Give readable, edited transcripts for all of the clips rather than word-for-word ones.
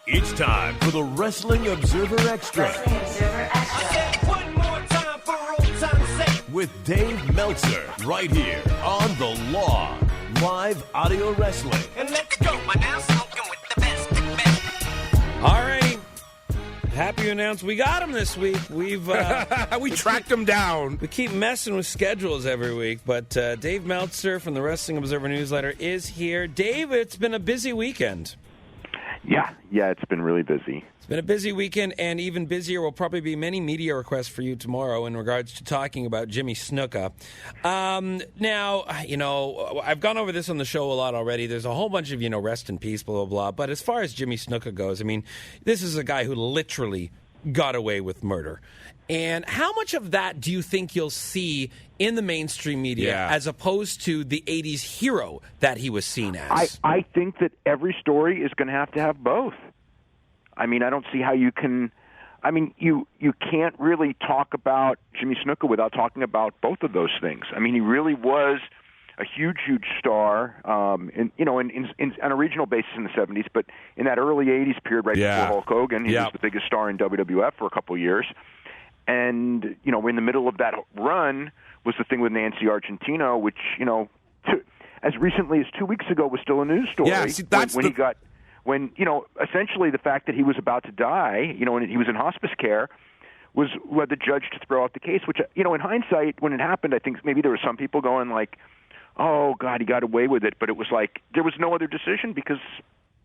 It's time for the Wrestling Observer Extra. I said one more time for old time's sake. With Dave Meltzer, right here on The Law. Live audio wrestling. And let's go. We're now smoking with the best. All righty. Happy to announce we got him this week. We tracked him down. We keep messing with schedules every week, but Dave Meltzer from the Wrestling Observer newsletter is here. Dave, it's been a busy weekend. Yeah, it's been really busy. It's been a busy weekend, and even busier will probably be many media requests for you tomorrow in regards to talking about Jimmy Snuka. Now, I've gone over this on the show a lot already. There's a whole bunch of, rest in peace, blah, blah, blah. But as far as Jimmy Snuka goes, I mean, this is a guy who literally got away with murder. And how much of that do you think you'll see in the mainstream media as opposed to the 80s hero that he was seen as? I think that every story is going to have both. I mean, I don't see how you can. I mean, you can't really talk about Jimmy Snuka without talking about both of those things. I mean, he really was a huge star, on a regional basis in the 70s, but in that early 80s period, right before Hulk Hogan, he was the biggest star in WWF for a couple of years. And, in the middle of that run was the thing with Nancy Argentino, which, as recently as 2 weeks ago was still a news story. Yeah, see, that's when essentially the fact that he was about to die, and he was in hospice care, was led the judge to throw out the case, which, in hindsight, when it happened, I think maybe there were some people going like, oh, God, he got away with it. But it was like there was no other decision because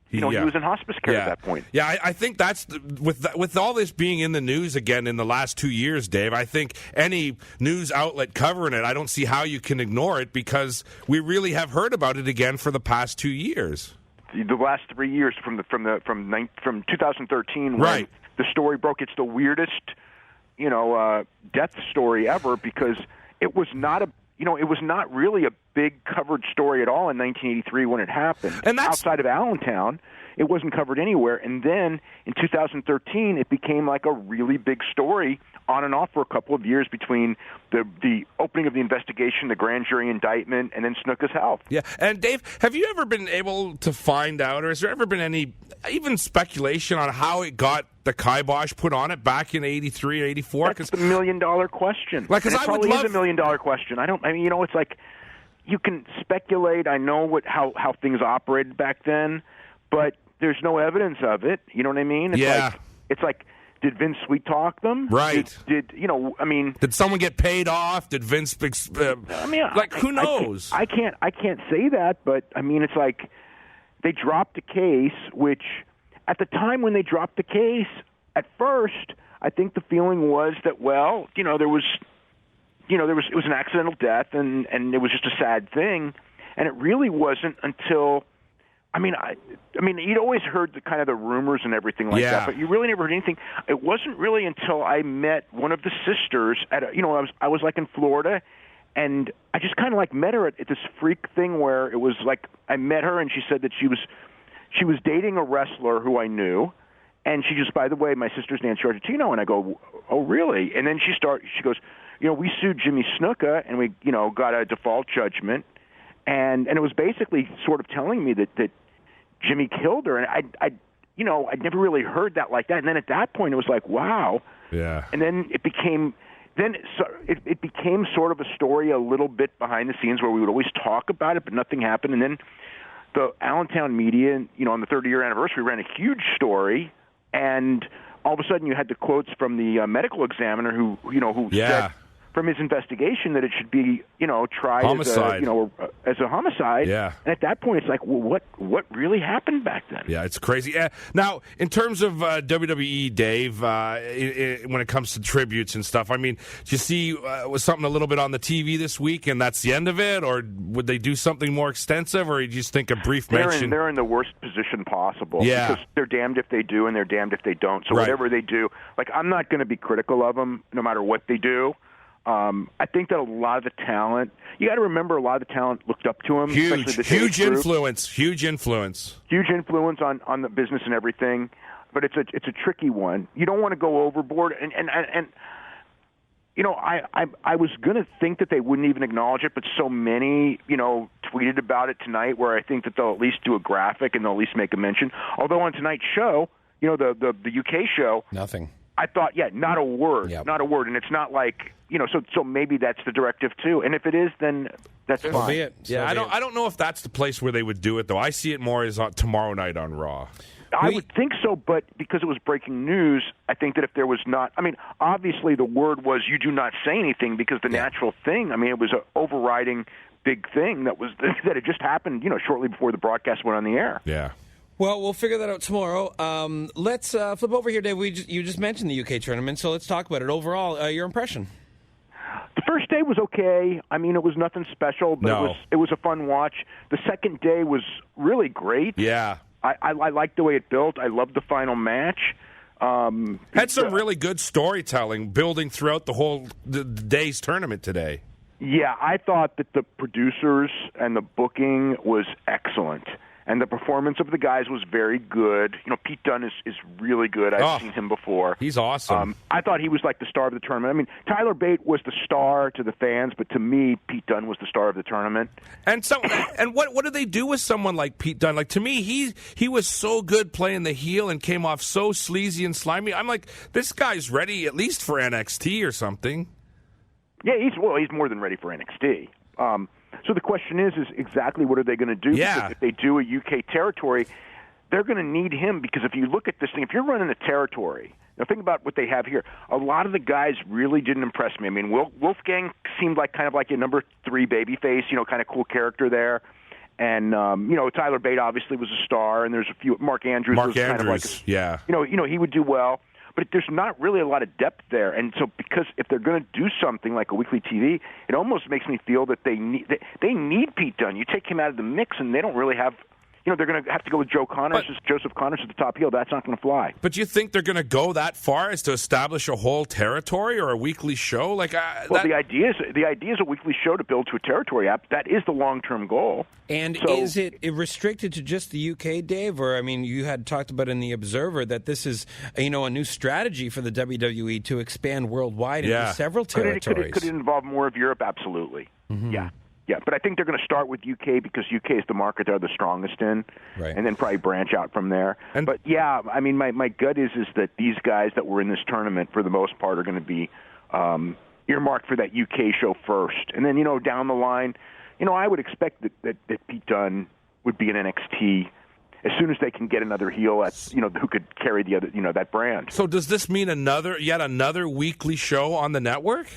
he was in hospice care at that point. Yeah, I think that's with all this being in the news again in the last 2 years, Dave. I think any news outlet covering it, I don't see how you can ignore it because we really have heard about it again for the past 2 years. The last 3 years from 2013, right? When the story broke. It's the weirdest, death story ever because it was not it was not really a big covered story at all in 1983 when it happened. And outside of Allentown, it wasn't covered anywhere. And then in 2013, it became like a really big story on and off for a couple of years between the opening of the investigation, the grand jury indictment, and then Snuka's health. Yeah. And Dave, have you ever been able to find out, or has there ever been any even speculation on how it got the kibosh put on it back in 83, 84? That's the $1 million question. Like, because I would love is a $1 million question. It's like you can speculate. I know how things operated back then, but there's no evidence of it. You know what I mean? It's like, did Vince sweet talk them? Right. Did someone get paid off? Did Vince? Who knows? I can't say that, but I mean, it's like they dropped a case, which at the time when they dropped the case, at first, I think the feeling was that it was an accidental death, and it was just a sad thing, and it really wasn't until. I mean, you'd always heard the rumors and everything like that, but you really never heard anything. It wasn't really until I met one of the sisters at I was like in Florida, and I just kind of like met her at this freak thing where it was like I met her and she said that she was dating a wrestler who I knew, and she just, by the way, my sister's Nancy Argentino, and I go, oh really? And then she goes, we sued Jimmy Snuka and we got a default judgment. And it was basically sort of telling me that Jimmy killed her, and I'd never really heard that like that. And then at that point, it was like, wow. Yeah. And then it became sort of a story a little bit behind the scenes where we would always talk about it, but nothing happened. And then the Allentown media, on the 30-year anniversary, ran a huge story, and all of a sudden you had the quotes from the medical examiner who said from his investigation that it should be, tried as a homicide. Yeah. And at that point, it's like, well, what really happened back then? Yeah, it's crazy. Now, in terms of WWE, Dave, when it comes to tributes and stuff, I mean, do you see was something a little bit on the TV this week, and that's the end of it, or would they do something more extensive, or you just think a brief mention? They're in the worst position possible. Yeah. Because they're damned if they do, and they're damned if they don't. So whatever they do, I'm not going to be critical of them, no matter what they do. I think that a lot of the talent, you got to remember, a lot of the talent looked up to him. Huge influence on the business and everything. But it's a tricky one. You don't want to go overboard. And I was going to think that they wouldn't even acknowledge it, but so many, tweeted about it tonight where I think that they'll at least do a graphic and they'll at least make a mention. Although on tonight's show, the UK show. Nothing. I thought, not a word, Yep. not a word, and it's not like so maybe that's the directive too. And if it is, then that's So fine. be it. Yeah, I don't know if that's the place where they would do it though. I see it more as tomorrow night on Raw. I would think so, but because it was breaking news, I think that if there was not, obviously the word was you do not say anything because the natural thing, it was an overriding big thing that had just happened, shortly before the broadcast went on the air. Yeah. Well, we'll figure that out tomorrow. Let's flip over here, Dave. You just mentioned the UK tournament, so let's talk about it. Overall, your impression? The first day was okay. It was nothing special, but it was a fun watch. The second day was really great. Yeah. I liked the way it built. I loved the final match. Had some really good storytelling building throughout the day's tournament today. Yeah, I thought that the producers and the booking was excellent. And the performance of the guys was very good. Pete Dunne is really good. I've seen him before. He's awesome. I thought he was like the star of the tournament. Tyler Bate was the star to the fans, but to me, Pete Dunne was the star of the tournament. And what do they do with someone like Pete Dunne? Like, to me, he was so good playing the heel and came off so sleazy and slimy. I'm like, this guy's ready at least for NXT or something. Yeah, he's more than ready for NXT. So the question is exactly what are they going to do? Yeah. Because if they do a UK territory, they're going to need him because if you look at this thing, if you're running a territory, now think about what they have here. A lot of the guys really didn't impress me. Wolfgang seemed like kind of like a number 3 babyface, kind of cool character there. And, Tyler Bate obviously was a star, and there's a few. Mark Andrews was kind of like he would do well. But there's not really a lot of depth there, and so because if they're going to do something like a weekly TV, it almost makes me feel that they need Pete Dunne. You take him out of the mix, and they don't really have. They're going to have to go with Joseph Connors at the top heel. That's not going to fly. But you think they're going to go that far as to establish a whole territory or a weekly show? The idea is a weekly show to build to a territory app. That is the long-term goal. And is it restricted to just the UK, Dave? Or you had talked about in the Observer that this is a new strategy for the WWE to expand worldwide into several territories. Could it involve more of Europe? Absolutely. Mm-hmm. Yeah, but I think they're going to start with UK because UK is the market they're the strongest in, right. And then probably branch out from there. But yeah, my gut is that these guys that were in this tournament for the most part are going to be earmarked for that UK show first, and then down the line, I would expect that Pete Dunne would be in NXT as soon as they can get another heel who could carry the other that brand. So does this mean yet another weekly show on the network?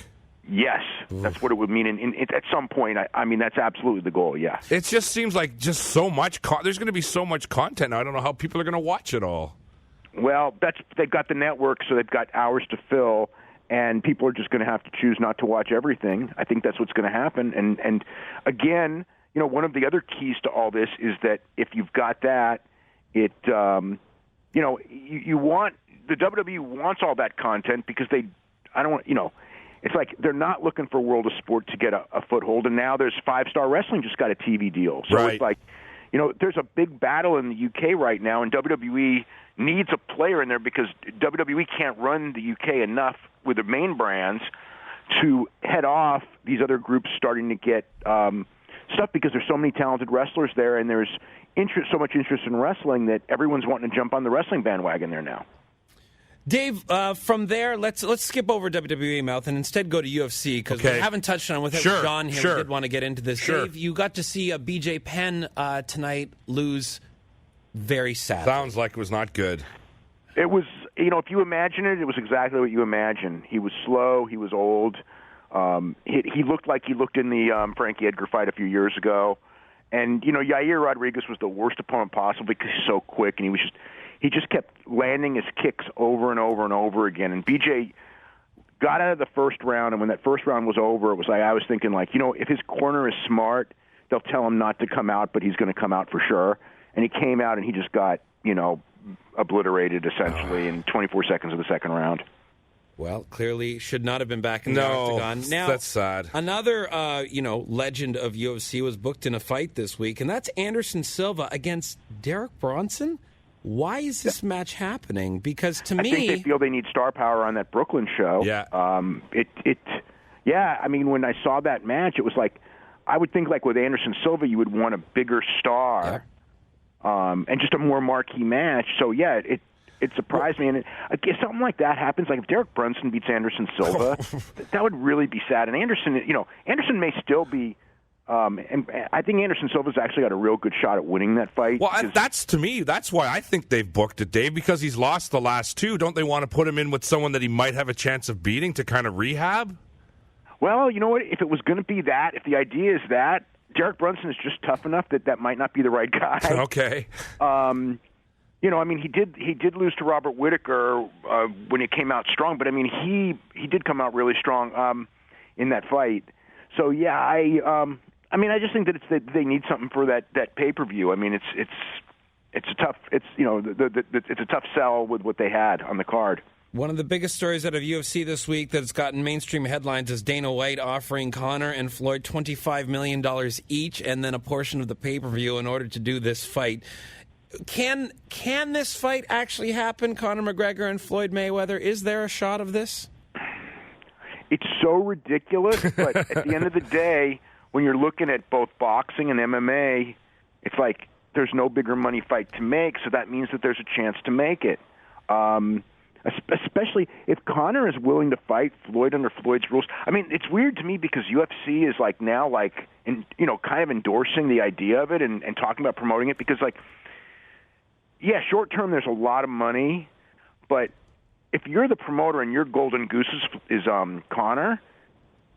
Yes, that's what it would mean. At some point, that's absolutely the goal. Yeah, it just seems like just so much. There's going to be so much content. I don't know how people are going to watch it all. Well, they've got the network, so they've got hours to fill, and people are just going to have to choose not to watch everything. I think that's what's going to happen. And again, one of the other keys to all this is that if you've got that, you want the WWE wants all that content because it's like they're not looking for World of Sport to get a foothold, and now there's 5 Star Wrestling just got a TV deal. So It's like, there's a big battle in the UK right now, and WWE needs a player in there because WWE can't run the UK enough with the main brands to head off these other groups starting to get stuff because there's so many talented wrestlers there, and there's so much interest in wrestling that everyone's wanting to jump on the wrestling bandwagon there now. Dave, from there, let's skip over WWE, Mouth, and instead go to UFC, because we haven't touched on it without John here. We did want to get into this. Dave, you got to see BJ Penn tonight lose very sad. Sounds like it was not good. It was, if you imagine it, it was exactly what you imagine. He was slow. He was old. He looked like he looked in the Frankie Edgar fight a few years ago. And, Yair Rodriguez was the worst opponent possible because he's so quick, and he just kept landing his kicks over and over and over again. And BJ got out of the first round, and when that first round was over, it was like I was thinking, if his corner is smart, they'll tell him not to come out, but he's going to come out for sure. And he came out, and he just got, obliterated essentially in 24 seconds of the second round. Well, clearly should not have been back in the octagon. Now, that's sad. Another, legend of UFC was booked in a fight this week, and that's Anderson Silva against Derek Bronson. Why is this match happening? Because to me, I think they feel they need star power on that Brooklyn show. Yeah. When I saw that match, it was like I would think with Anderson Silva, you would want a bigger star, and just a more marquee match. So it surprised me. And if something like that happens, like if Derek Brunson beats Anderson Silva, that would really be sad. And Anderson may still be. And I think Anderson Silva's actually got a real good shot at winning that fight. Well, to me, that's why I think they've booked it, Dave, because he's lost the last two. Don't they want to put him in with someone that he might have a chance of beating to kind of rehab? Well, you know what? If it was going to be that, if the idea is that, Derek Brunson is just tough enough that might not be the right guy. Okay. He did lose to Robert Whittaker when it came out strong, but I mean, he did come out really strong in that fight. So yeah, I just think that they need something for that pay-per-view. I mean, it's a tough sell with what they had on the card. One of the biggest stories out of UFC this week that's gotten mainstream headlines is Dana White offering Conor and Floyd $25 million each and then a portion of the pay-per-view in order to do this fight. Can this fight actually happen, Conor McGregor and Floyd Mayweather? Is there a shot of this? It's so ridiculous, but at the end of the day, when you're looking at both boxing and MMA, it's like there's no bigger money fight to make, so that means that there's a chance to make it. Especially if Conor is willing to fight Floyd under Floyd's rules. I mean, it's weird to me because UFC is kind of endorsing the idea of it and talking about promoting it because, short term there's a lot of money, but if you're the promoter and your golden goose is Conor,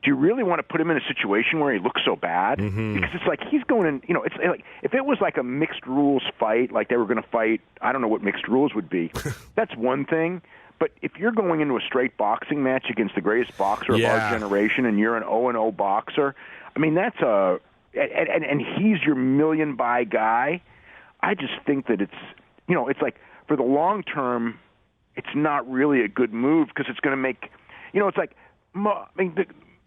do you really want to put him in a situation where he looks so bad? Mm-hmm. Because it's like he's going in, it's like if it was like a mixed rules fight, like they were going to fight, I don't know what mixed rules would be. That's one thing. But if you're going into a straight boxing match against the greatest boxer of our generation and you're an 0-0 boxer, I mean, that's and he's your million buy guy, I just think that it's like for the long term, it's not really a good move because it's going to make, it's like,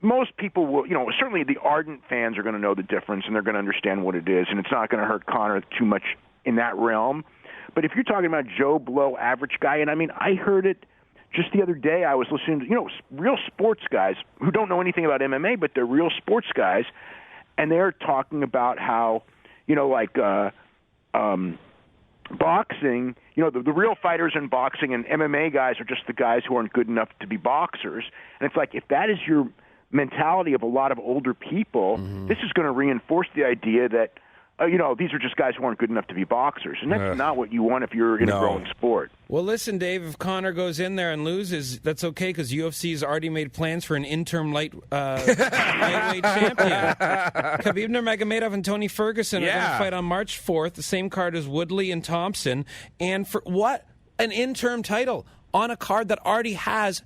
most people will, certainly the ardent fans are going to know the difference and they're going to understand what it is, and it's not going to hurt Conor too much in that realm. But if you're talking about Joe Blow, average guy, and I mean, I heard it just the other day. I was listening to, real sports guys who don't know anything about MMA, but they're real sports guys, and they're talking about how, boxing, the real fighters in boxing and MMA guys are just the guys who aren't good enough to be boxers. And it's like, if that is your mentality of a lot of older people, this is going to reinforce the idea that, these are just guys who aren't good enough to be boxers. And that's not what you want if you're in a growing sport. Well, listen, Dave, if Conor goes in there and loses, that's okay because UFC's already made plans for an interim lightweight champion. Khabib Nurmagomedov and Tony Ferguson are going to fight on March 4th, the same card as Woodley and Thompson. And for what? An interim title on a card that already has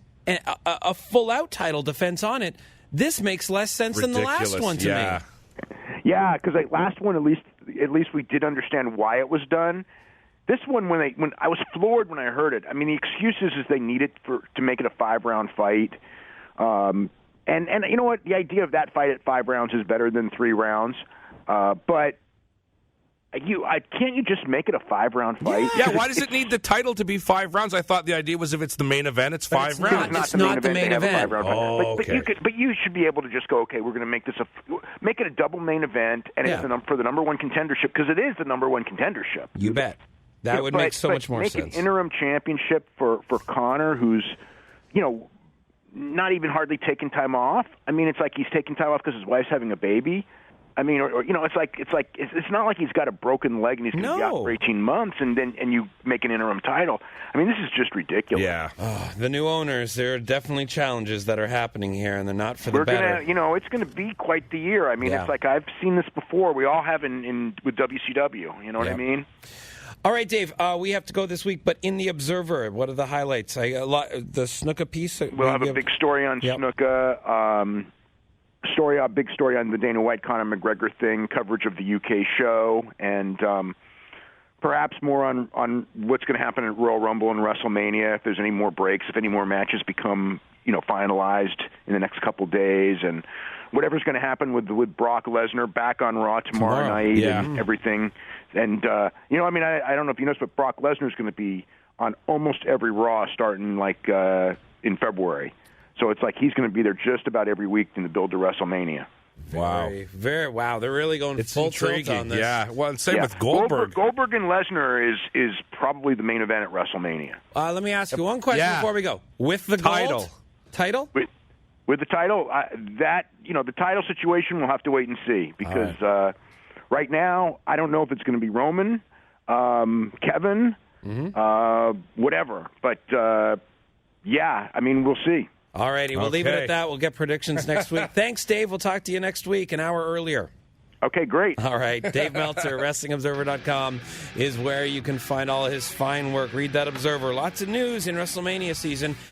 a full-out title defense on it. This makes less sense than the last one to me. Yeah, because last one, at least we did understand why it was done. This one, when I was floored when I heard it. I mean, the excuses is they need it to make it a 5-round fight, and you know what? The idea of that fight at 5 rounds is better than 3 rounds, but. Can't you just make it a 5-round fight? Yeah, why does it need the title to be 5 rounds? I thought the idea was if it's the main event, it's 5 rounds. It's not the main event. Okay. But you should be able to just go, okay, we're going to make it a double main event, and it's for the number one contendership because it is the number one contendership. You bet. That would make so much more sense. Make an interim championship for Conor, who's, not even hardly taking time off. I mean, it's like he's taking time off because his wife's having a baby. I mean, it's not like he's got a broken leg and he's going to be out for 18 months, and you make an interim title. I mean, this is just ridiculous. Yeah. The new owners, there are definitely challenges that are happening here, and they're not for the better. It's going to be quite the year. I mean, it's like I've seen this before. We all have with WCW. You know what I mean? All right, Dave, we have to go this week, but in The Observer, what are the highlights? The Snuka piece? We'll have a big story on Snuka. Big story on the Dana White Conor McGregor thing, coverage of the UK show, and perhaps more on what's going to happen at Royal Rumble and WrestleMania, if there's any more breaks, if any more matches become finalized in the next couple days, and whatever's going to happen with Brock Lesnar back on Raw tomorrow night and everything. And I don't know if you noticed, but Brock Lesnar is going to be on almost every Raw starting in February. So it's like he's going to be there just about every week in the build to WrestleMania. Wow. They're really going full tilt on this. Yeah. Well, same with Goldberg. Goldberg and Lesnar is probably the main event at WrestleMania. Let me ask you one question before we go. With the title. With the title, the title situation, we'll have to wait and see because right now I don't know if it's going to be Roman, Kevin, whatever. But we'll see. All righty, we'll leave it at that. We'll get predictions next week. Thanks, Dave. We'll talk to you next week, an hour earlier. Okay, great. All right. Dave Meltzer, WrestlingObserver.com is where you can find all his fine work. Read that Observer. Lots of news in WrestleMania season.